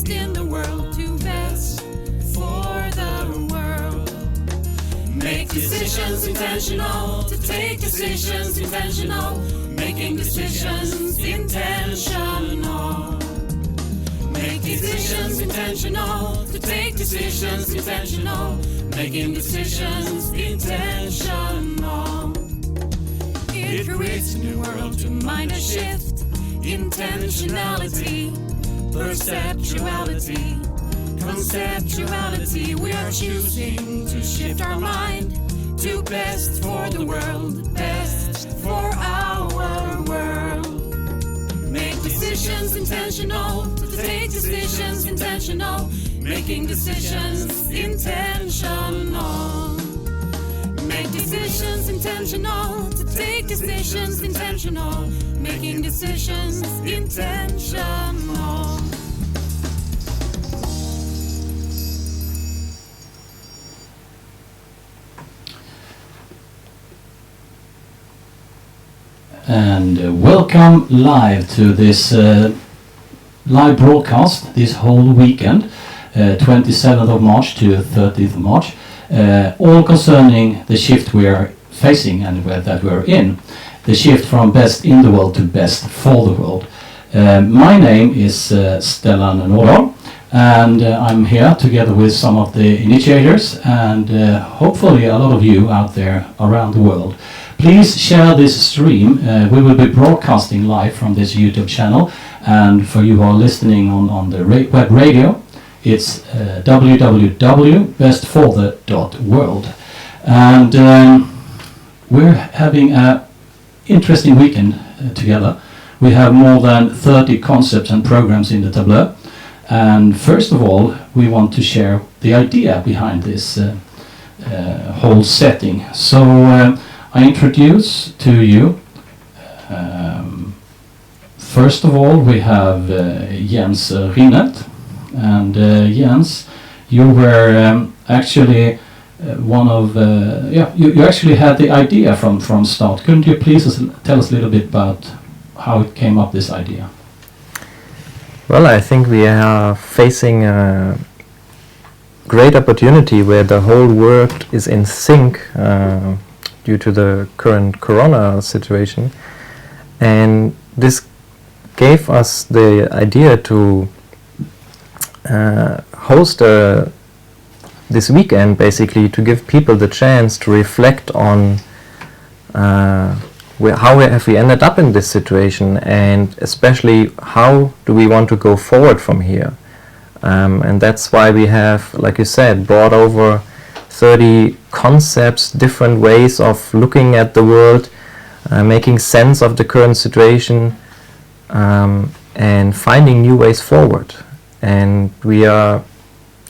shift in the world to best for the world. Make decisions intentional, to take decisions intentional, making decisions intentional. Make decisions intentional, to take decisions intentional, making decisions intentional. It creates a new world to mind a shift, intentionality, perceptuality, conceptuality. We are choosing to shift our mind to best for the world, best for our world. Make decisions intentional, to take decisions intentional, making decisions intentional. Make decisions intentional, to take decisions intentional, making decisions intentional. And welcome live to this live broadcast this whole weekend, 27th of March to 30th of March, all concerning the shift we are facing and that we are in, the shift from best in the world to best for the world. My name is Stellan Nordahl, and I'm here together with some of the initiators and hopefully a lot of you out there around the world. Please share this stream. We will be broadcasting live from this YouTube channel, and for you who are listening on the web radio, it's www.bestforthe.world. And we're having an interesting weekend together. We have more than 30 concepts and programs in the tableau. And first of all, we want to share the idea behind this whole setting. So I introduce to you, first of all, we have Jens Rinnet. And Jens, you were actually one of, you actually had the idea from start. Couldn't you please tell us a little bit about how it came up, this idea? Well, I think we are facing a great opportunity where the whole world is in sync due to the current corona situation, and this gave us the idea to host this weekend, basically to give people the chance to reflect on how have we ended up in this situation, and especially how do we want to go forward from here. And that's why we have, like you said, brought over 30 concepts, different ways of looking at the world, making sense of the current situation, and finding new ways forward. And we are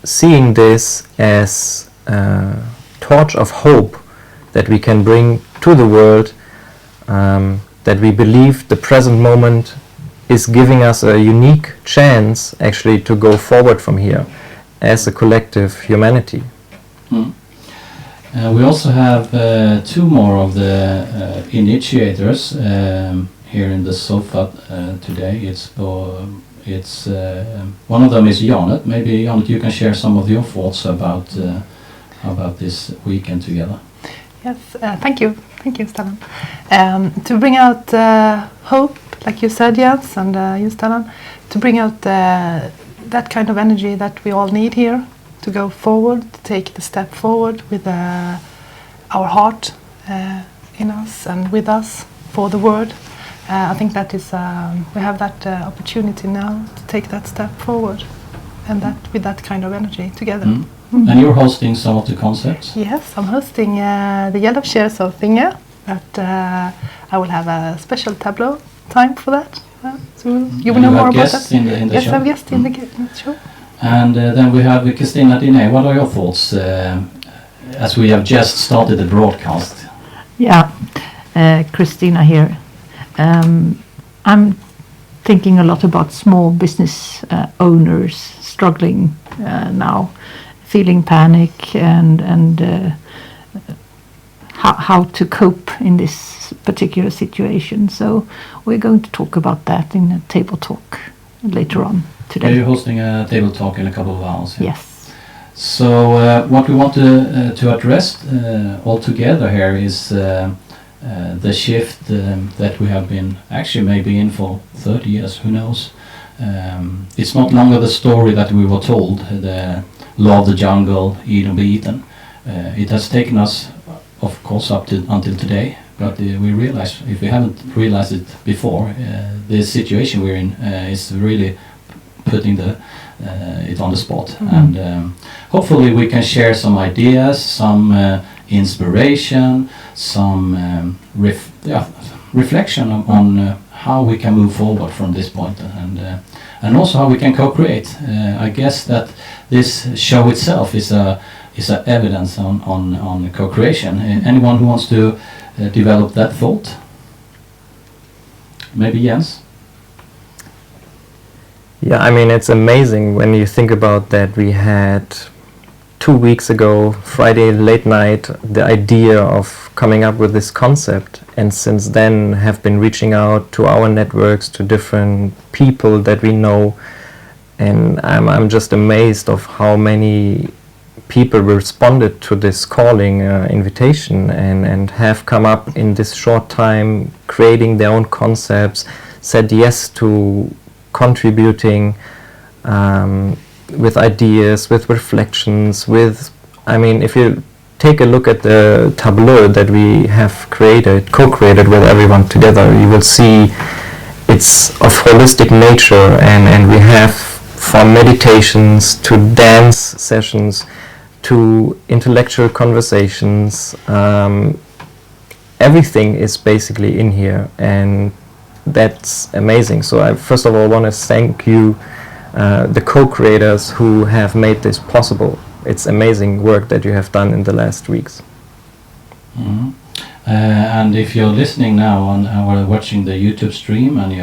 seeing this as a torch of hope that we can bring to the world, that we believe the present moment is giving us a unique chance actually to go forward from here as a collective humanity. We also have two more of the initiators here in the sofa today. It's one of them is Janet. Maybe Janet, you can share some of your thoughts about this weekend together. Yes, thank you, Stellan. To bring out hope, like you said, Jens, and you, Stellan, to bring out that kind of energy that we all need here to go forward, to take the step forward with our heart in us and with us for the world. I think that is we have that opportunity now to take that step forward, and that with that kind of energy together. Mm-hmm. And you're hosting some of the concepts? Yes, I'm hosting the Yellow Shares of Thinga, but I will have a special tableau time for that. So you will know more about that. In the yes, show? I have guests in the show. And then we have Christina Diné. What are your thoughts as we have just started the broadcast? Yeah, Christina here. I'm thinking a lot about small business owners struggling now, feeling panic and how to cope in this particular situation. So we're going to talk about that in a table talk later on. today. You're hosting a table talk in a couple of hours. Yeah? Yes. So what we want to address all together here is the shift that we have been actually maybe in for 30 years, who knows. It's not longer the story that we were told, the law of the jungle, eat and be eaten. It has taken us, of course, up to until today, but we realize, if we haven't realized it before, the situation we're in is really putting it on the spot. And hopefully we can share some ideas, some inspiration, some reflection on how we can move forward from this point, and also how we can co-create. I guess that this show itself is a evidence on co-creation. Anyone who wants to develop that thought? Maybe Jens? Yeah, I mean, it's amazing when you think about that. We had 2 weeks ago, Friday late night, the idea of coming up with this concept, and since then have been reaching out to our networks, to different people that we know, and I'm just amazed of how many people responded to this calling invitation and have come up in this short time, creating their own concepts, said yes to contributing with ideas, with reflections, I mean, if you take a look at the tableau that we have co-created with everyone together, you will see it's of holistic nature, and we have from meditations to dance sessions to intellectual conversations, everything is basically in here, and that's amazing. So I first of all want to thank you, the co-creators who have made this possible. It's amazing work that you have done in the last weeks. Mm-hmm. And if you're listening now or watching the YouTube stream and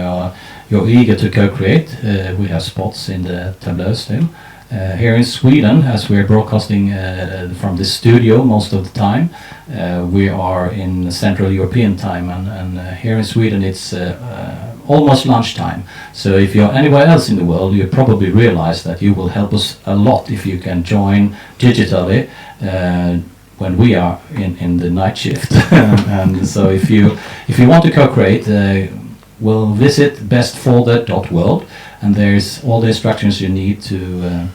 you're eager to co-create, we have spots in the tableau still. Here in Sweden, as we're broadcasting from this studio most of the time, we are in Central European time, and here in Sweden it's almost lunchtime. So if you're anywhere else in the world, you probably realize that you will help us a lot if you can join digitally when we are in the night shift. And so if you want to co-create, we'll visit bestfolder.world, and there's all the instructions you need to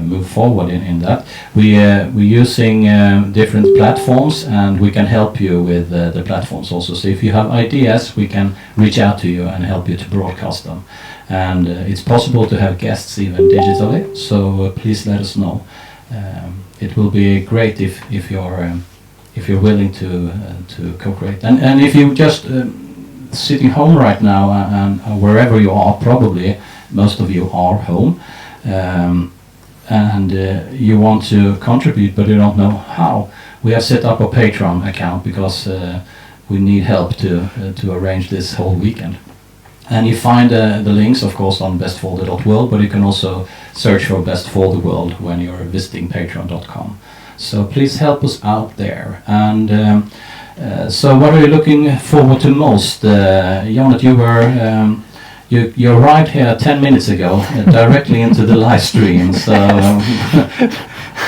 move forward in that. We're using different platforms, and we can help you with the platforms also. So if you have ideas, we can reach out to you and help you to broadcast them. And it's possible to have guests even digitally, so please let us know. It will be great if you're willing to co-create. And if you just sitting home right now, and wherever you are, probably most of you are home, and you want to contribute but you don't know how, we have set up a Patreon account because we need help to arrange this whole weekend. And you find the links, of course, on bestfolder.world, but you can also search for Best for the World when you're visiting patreon.com. So please help us out there. And so what are you looking forward to most? Jonet, you arrived here 10 minutes ago, directly into the live stream. So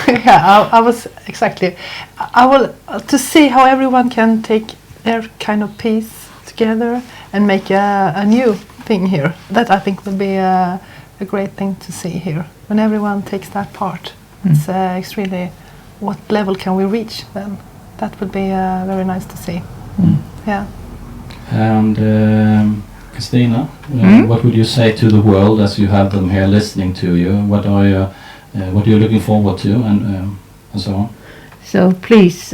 yeah, I was exactly. I will to see how everyone can take their kind of piece together and make a new thing here. That I think will be a great thing to see here when everyone takes that part. It's really, what level can we reach then? That would be very nice to see. Yeah. And Kristina, what would you say to the world as you have them here listening to you? What are you looking forward to, and so on? So please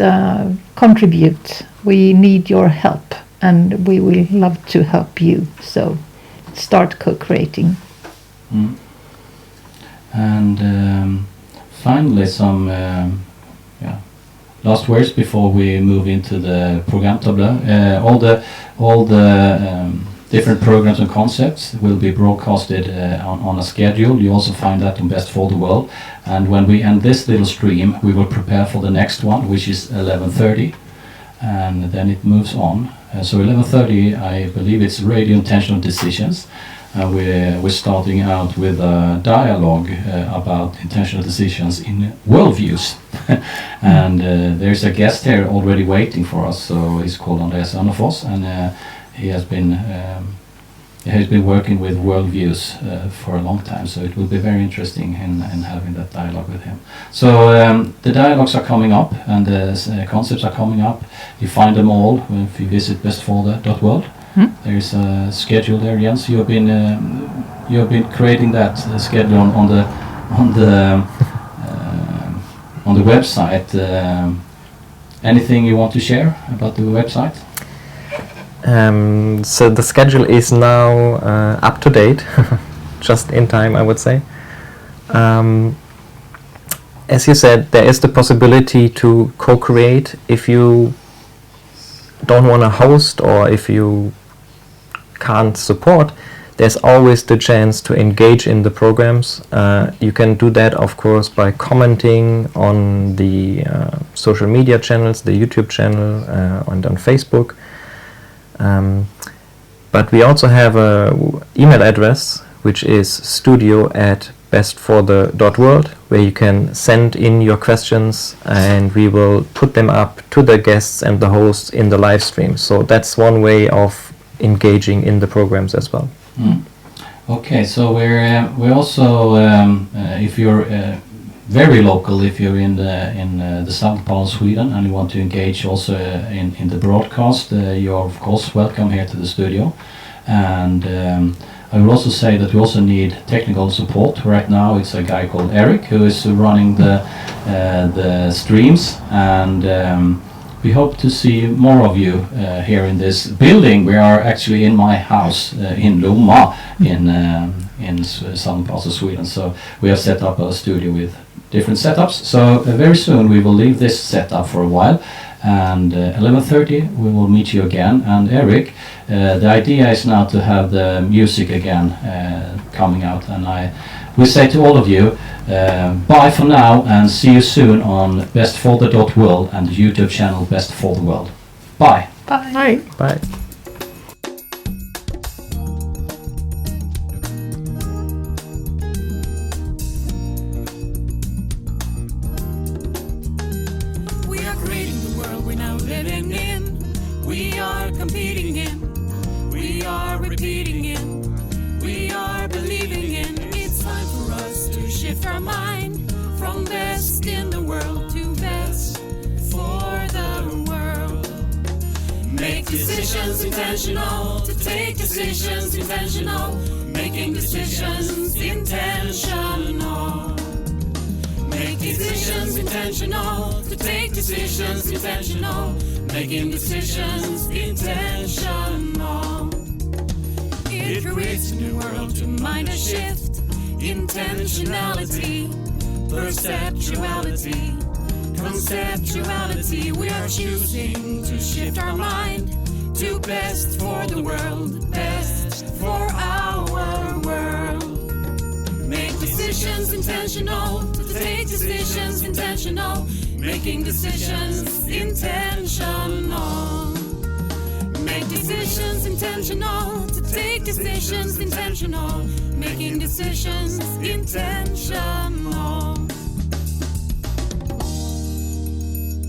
contribute. We need your help, and we will love to help you. So start co-creating. And finally, some last words before we move into the program tableau. All the different programs and concepts will be broadcasted on a schedule. You also find that on Best for the World. And when we end this little stream, we will prepare for the next one, which is 11:30, and then it moves on. So 11:30, I believe it's radio intentional decisions, we're starting out with a dialogue about intentional decisions in worldviews. And there's a guest here already waiting for us, so he's called Andreas Annerfors, and he has been working with worldviews for a long time, so it will be very interesting in having that dialogue with him. So the dialogues are coming up, and the concepts are coming up. You find them all if you visit bestforthe.world. There is a schedule there, Jens. You have been creating that schedule on the website. Anything you want to share about the website? So the schedule is now up to date, just in time, I would say. As you said, there is the possibility to co-create if you don't want to host, or if you can't support. There's always the chance to engage in the programs. You can do that, of course, by commenting on the social media channels, the YouTube channel, and on Facebook. But we also have an email address, which is studio@bestforthe.world, where you can send in your questions, and we will put them up to the guests and the hosts in the live stream. So that's one way of engaging in the programs as well. Okay, so we're also if you're very local, if you're in the southern part of Sweden and you want to engage also in the broadcast, you're of course welcome here to the studio. And I will also say that we also need technical support. Right now it's a guy called Eric who is running the streams, and we hope to see more of you here in this building. We are actually in my house in Lomma in southern parts of Sweden. So we have set up a studio with different setups. So very soon we will leave this setup for a while, and 11:30 we will meet you again. And Eric, the idea is now to have the music again coming out, and I will say to all of you, bye for now, and see you soon on bestforthe.world and the YouTube channel Best for the World. Bye. Bye. Bye. We are creating the world we're now living in. We are competing in. We are repeating in. We are believing in. It's time for us to shift our mind from best in the world to best for the world. Make decisions intentional, to take decisions intentional, making decisions intentional. Make decisions intentional, to take decisions intentional, making decisions intentional. It creates a new world to mind a shift, intentionality, perceptuality, conceptuality. We are choosing to shift our mind to best for the world, best for our world. Make decisions intentional, to take decisions intentional, making decisions intentional. Make decisions intentional, to take decisions intentional, making decisions intentional.